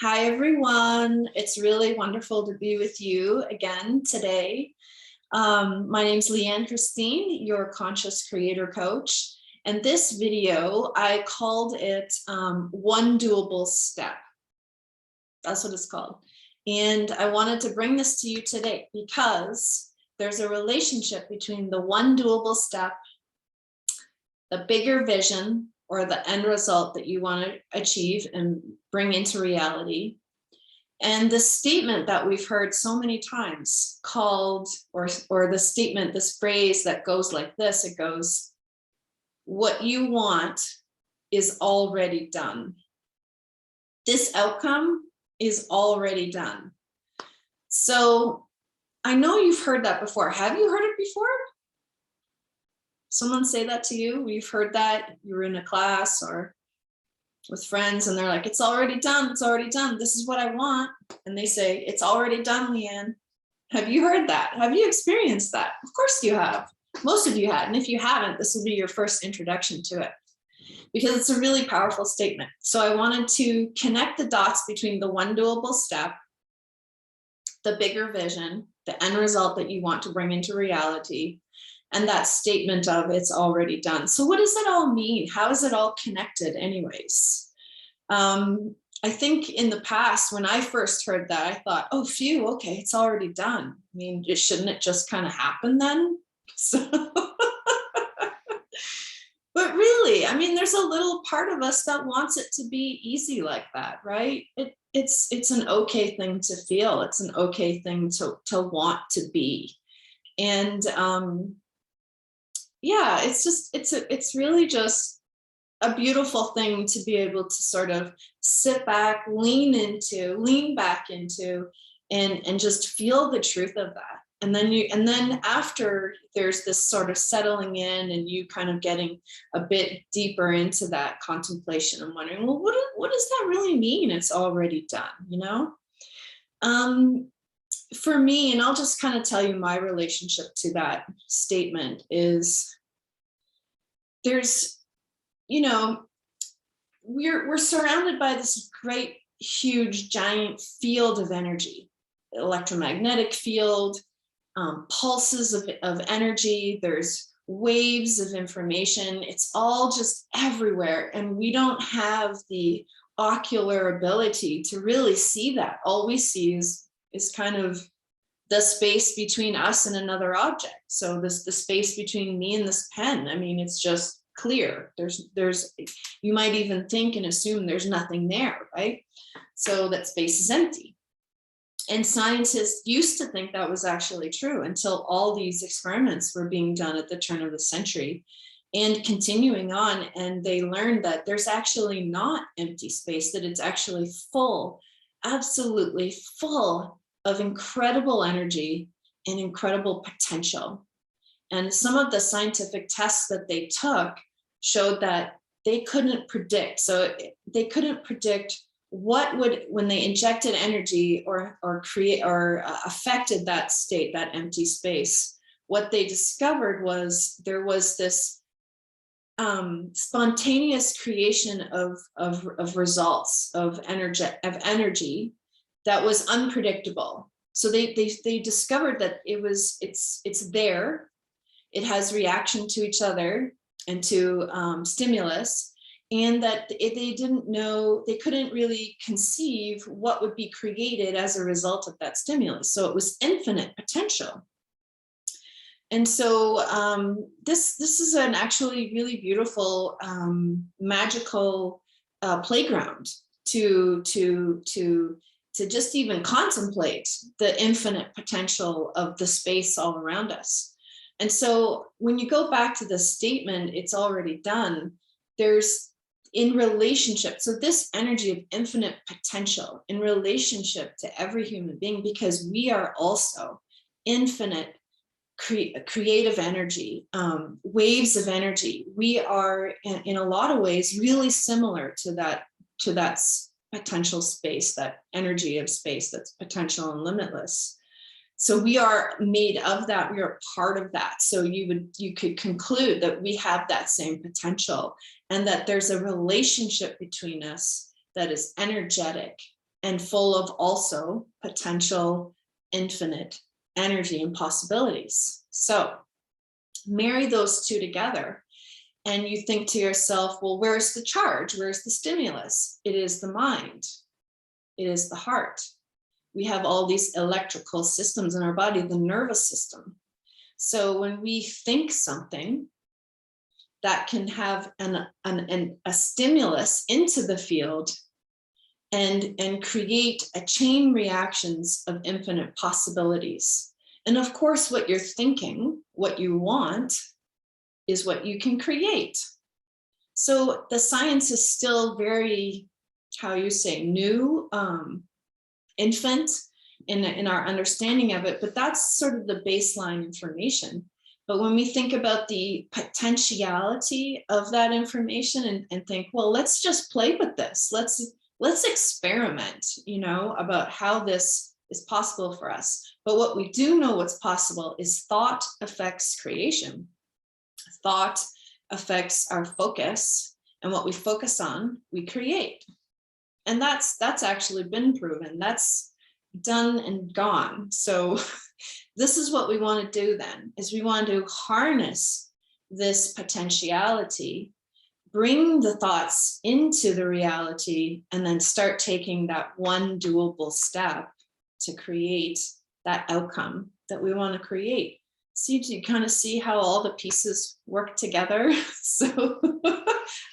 Hi, everyone. It's really wonderful to be with you again today. My name's Leanne Christine, your conscious creator coach. And this video, I called it One Doable Step. That's what it's called. And I wanted to bring this to you today because there's a relationship between the one doable step, the bigger vision, or the end result that you want to achieve and bring into reality. And the statement that we've heard so many times called, or the statement, this phrase that goes like this, it goes, what you want is already done. This outcome is already done. So I know you've heard that before. Have you heard it before? Someone say that to you? You've heard that, you were in a class or with friends and they're like, it's already done, it's already done. This is what I want. And they say, it's already done, Leanne. Have you heard that? Have you experienced that? Of course you have. Most of you had. And if you haven't, this will be your first introduction to it because it's a really powerful statement. So I wanted to connect the dots between the one doable step, the bigger vision, the end result that you want to bring into reality, and that statement of it's already done. So what does it all mean? How is it all connected anyways? I think in the past, when I first heard that, I thought, oh, phew, okay, it's already done. I mean, shouldn't it just kind of happen then? So, but really, I mean, there's a little part of us that wants it to be easy like that, right? It's an okay thing to feel. It's an okay thing to want to be. And yeah, it's really just a beautiful thing to be able to sort of sit back, lean back into, and just feel the truth of that. And then after there's this sort of settling in and you kind of getting a bit deeper into that contemplation and wondering, well, what does that really mean? It's already done, you know? For me, and I'll just kind of tell you my relationship to that statement is there's, you know, we're surrounded by this great, huge, giant field of energy, electromagnetic field, pulses of energy. There's waves of information. It's all just everywhere. And we don't have the ocular ability to really see that. All we see is kind of the space between us and another object. So the space between me and this pen, I mean, it's just clear. There's you might even think and assume there's nothing there, right? So that space is empty. And scientists used to think that was actually true until all these experiments were being done at the turn of the century and continuing on. And they learned that there's actually not empty space, that it's actually full, absolutely full of incredible energy and incredible potential. And some of the scientific tests that they took showed that they couldn't predict. So they couldn't predict what would, when they injected energy or create or affected that state, that empty space, what they discovered was there was this spontaneous creation of results of energy that was unpredictable. So they discovered that it's there, it has reaction to each other and to stimulus, and that they didn't know, they couldn't really conceive what would be created as a result of that stimulus. So it was infinite potential. And so this is an actually really beautiful, magical playground to just even contemplate the infinite potential of the space all around us. And so when you go back to the statement, it's already done, there's in relationship. So this energy of infinite potential in relationship to every human being, because we are also infinite creative energy, waves of energy. We are in a lot of ways really similar to that potential space, that energy of space that's potential and limitless. So we are made of that, we are part of that. So you could conclude that we have that same potential and that there's a relationship between us that is energetic and full of also potential infinite energy and possibilities. So marry those two together and you think to yourself, well, where's the charge? Where's the stimulus? It is the mind. It is the heart. We have all these electrical systems in our body, the nervous system. So when we think something, that can have a stimulus into the field and create a chain reactions of infinite possibilities. And of course, what you're thinking, what you want, is what you can create. So the science is still very, how you say, new, infant in our understanding of it, but that's sort of the baseline information. But when we think about the potentiality of that information and think, well, let's just play with this. Let's experiment, you know, about how this is possible for us. But what we do know what's possible is thought affects creation. Thought affects our focus, and what we focus on, we create. And that's actually been proven. That's done and gone. So this is what we want to do then, is we want to harness this potentiality, bring the thoughts into the reality, and then start taking that one doable step to create that outcome that we want to create. See, do you kind of see how all the pieces work together? So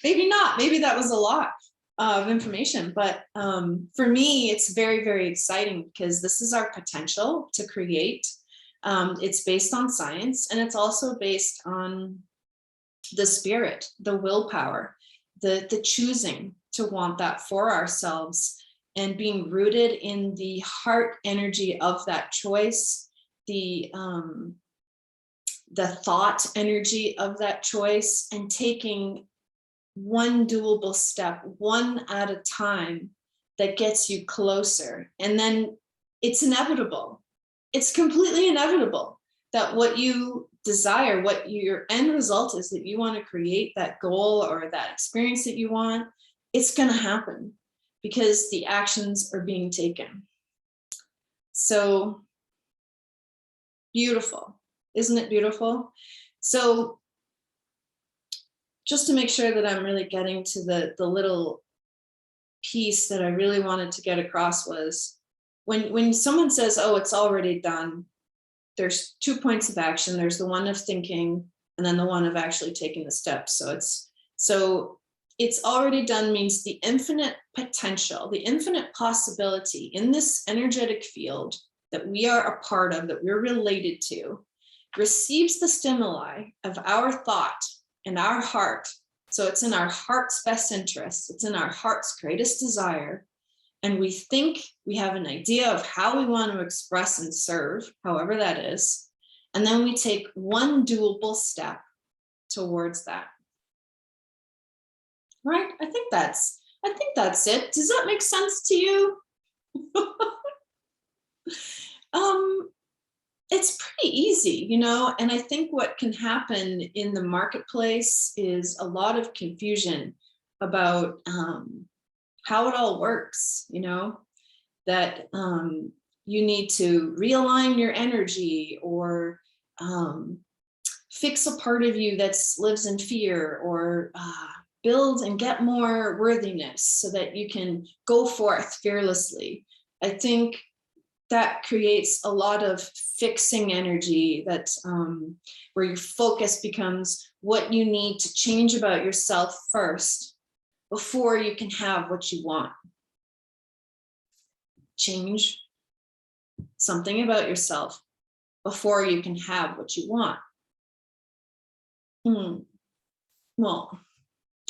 maybe not, maybe that was a lot of information, but for me, it's very, very exciting because this is our potential to create. It's based on science, and it's also based on the spirit, the willpower, the choosing to want that for ourselves, and being rooted in the heart energy of that choice, the thought energy of that choice, and taking one doable step, one at a time, that gets you closer. And then it's inevitable. It's completely inevitable that what you desire, what your end result is that you want to create, that goal or that experience that you want, it's going to happen because the actions are being taken. So beautiful. Isn't it beautiful? So just to make sure that I'm really getting to the little piece that I really wanted to get across was when someone says, oh, it's already done, there's 2 points of action. There's the one of thinking and then the one of actually taking the steps. So it's already done means the infinite potential, the infinite possibility in this energetic field that we are a part of, that we're related to, receives the stimuli of our thought and our heart. So it's in our heart's best interest. It's in our heart's greatest desire. And we think we have an idea of how we want to express and serve, however that is. And then we take one doable step towards that. Right? I think that's it. Does that make sense to you? It's pretty easy, you know, and I think what can happen in the marketplace is a lot of confusion about how it all works, you know, that you need to realign your energy or fix a part of you that lives in fear, or build and get more worthiness so that you can go forth fearlessly. I think that creates a lot of fixing energy, that where your focus becomes what you need to change about yourself first before you can have what you want. Change something about yourself before you can have what you want. Well,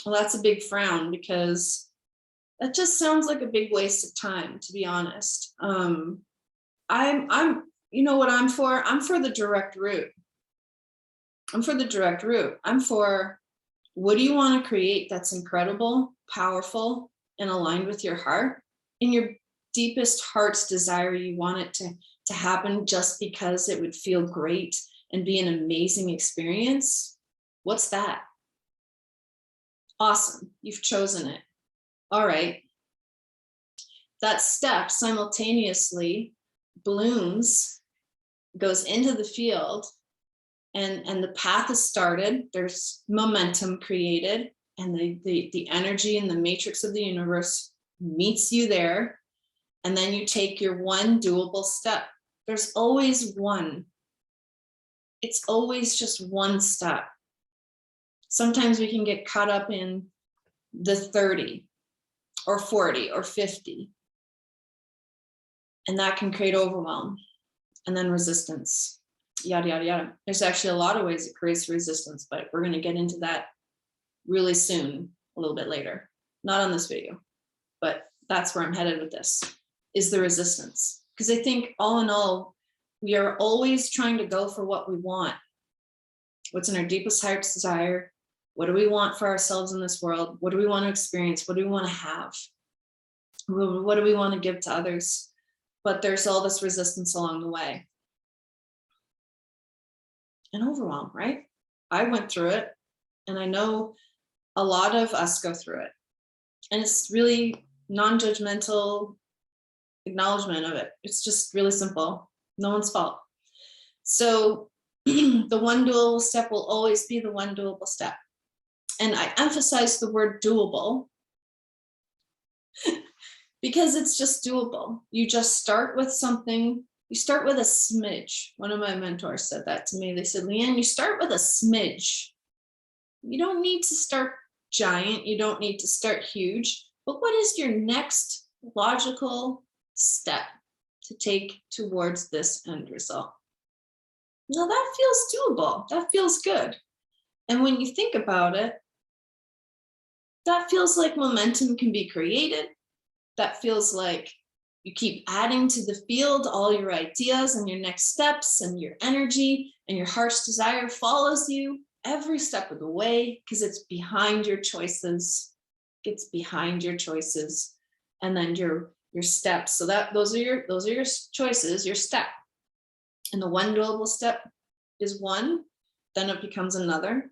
that's a big frown, because that just sounds like a big waste of time, to be honest. I'm you know what I'm for? I'm for the direct route. I'm for the direct route. I'm for, what do you want to create that's incredible, powerful, and aligned with your heart? In your deepest heart's desire, you want it to happen just because it would feel great and be an amazing experience. What's that? Awesome. You've chosen it. All right. that step simultaneously blooms, goes into the field, and the path is started. There's momentum created, and the energy and the matrix of the universe meets you there. And then you take your one doable step. There's always one. It's always just one step. Sometimes we can get caught up in the 30 or 40 or 50. And that can create overwhelm and then resistance, yada, yada, yada. There's actually a lot of ways it creates resistance, but we're going to get into that really soon, a little bit later. Not on this video, but that's where I'm headed with this, is the resistance. Because I think all in all, we are always trying to go for what we want. What's in our deepest heart's desire? What do we want for ourselves in this world? What do we want to experience? What do we want to have? What do we want to give to others? But there's all this resistance along the way. And overwhelm, right? I went through it, and I know a lot of us go through it. And it's really non-judgmental acknowledgement of it. It's just really simple. No one's fault. So the one doable step will always be the one doable step. And I emphasize the word doable because it's just doable. You just start with something. You start with a smidge. One of my mentors said that to me. They said, Leanne, you start with a smidge. You don't need to start giant. You don't need to start huge. But what is your next logical step to take towards this end result? Now that feels doable. That feels good. And when you think about it, that feels like momentum can be created. That feels like you keep adding to the field all your ideas and your next steps, and your energy and your heart's desire follows you every step of the way, because it's behind your choices. It's behind your choices, and then your steps. So those are your choices, your step. And the one doable step is one, then it becomes another,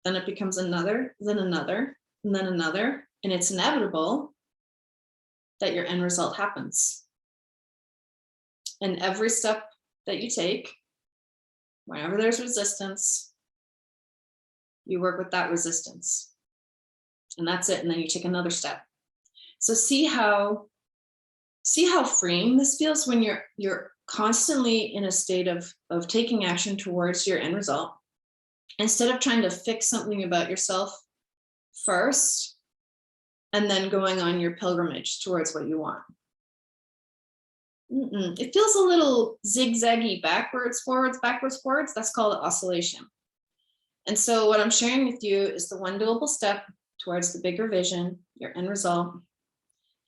then it becomes another, then another, and then another. And it's inevitable that your end result happens. And every step that you take, whenever there's resistance, you work with that resistance. And that's it. And then you take another step. So see how freeing this feels when you're constantly in a state of taking action towards your end result, instead of trying to fix something about yourself first and then going on your pilgrimage towards what you want. It feels a little zigzaggy, backwards, forwards, backwards, forwards. That's called oscillation. And so what I'm sharing with you is the one doable step towards the bigger vision, your end result,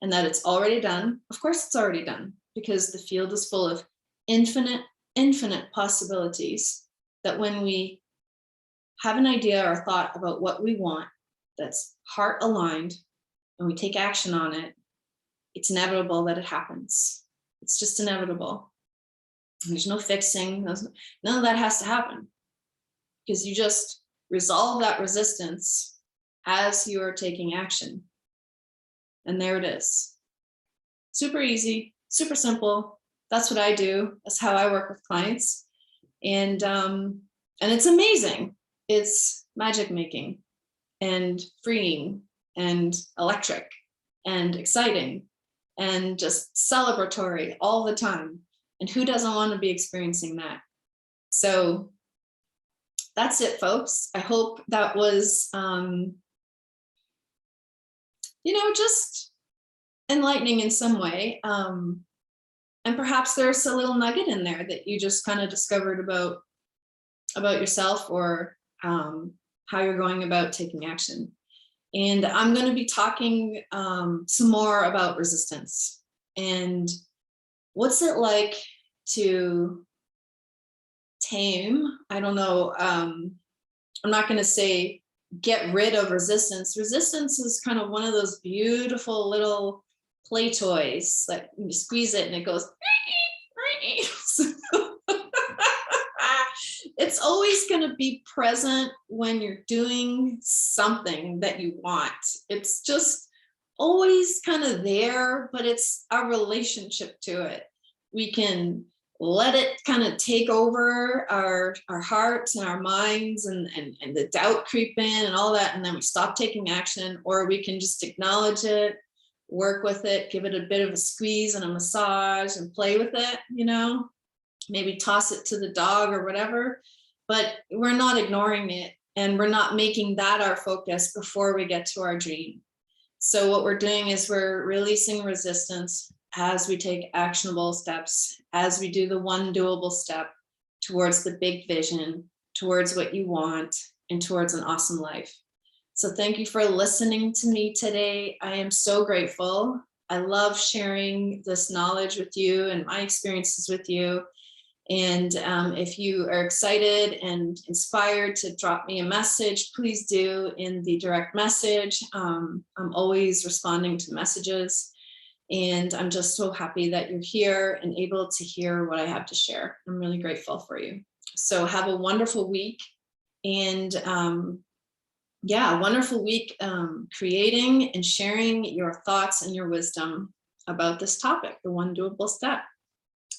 and that it's already done. Of course it's already done, because the field is full of infinite possibilities, that when we have an idea or thought about what we want that's heart aligned and we take action on it, it's inevitable that it happens. It's just inevitable. There's no fixing. None of that has to happen, because you just resolve that resistance as you are taking action. And there it is. Super easy, super simple. That's what I do. That's how I work with clients. And it's amazing. It's magic making and freeing and electric and exciting and just celebratory all the time. And who doesn't want to be experiencing that? So that's it, folks. I hope that was, just enlightening in some way. And perhaps there's a little nugget in there that you just kind of discovered about yourself, or how you're going about taking action. And I'm going to be talking some more about resistance and what's it like to tame. I don't know. I'm not going to say get rid of resistance. Resistance is kind of one of those beautiful little play toys that you squeeze it and it goes. It's always going to be present when you're doing something that you want. It's just always kind of there, but it's our relationship to it. We can let it kind of take over our hearts and our minds, and the doubt creep in and all that, and then we stop taking action, or we can just acknowledge it, work with it, give it a bit of a squeeze and a massage and play with it, maybe toss it to the dog or whatever, but we're not ignoring it, and we're not making that our focus before we get to our dream. So what we're doing is we're releasing resistance as we take actionable steps, as we do the one doable step towards the big vision, towards what you want, and towards an awesome life. So thank you for listening to me today. I am so grateful. I love sharing this knowledge with you and my experiences with you. And if you are excited and inspired to drop me a message, please do in the direct message. I'm always responding to messages, and I'm just so happy that you're here and able to hear what I have to share. I'm really grateful for you. So have a wonderful week, and yeah, a wonderful week creating and sharing your thoughts and your wisdom about this topic, the one doable step.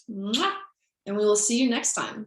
Mwah! And we will see you next time.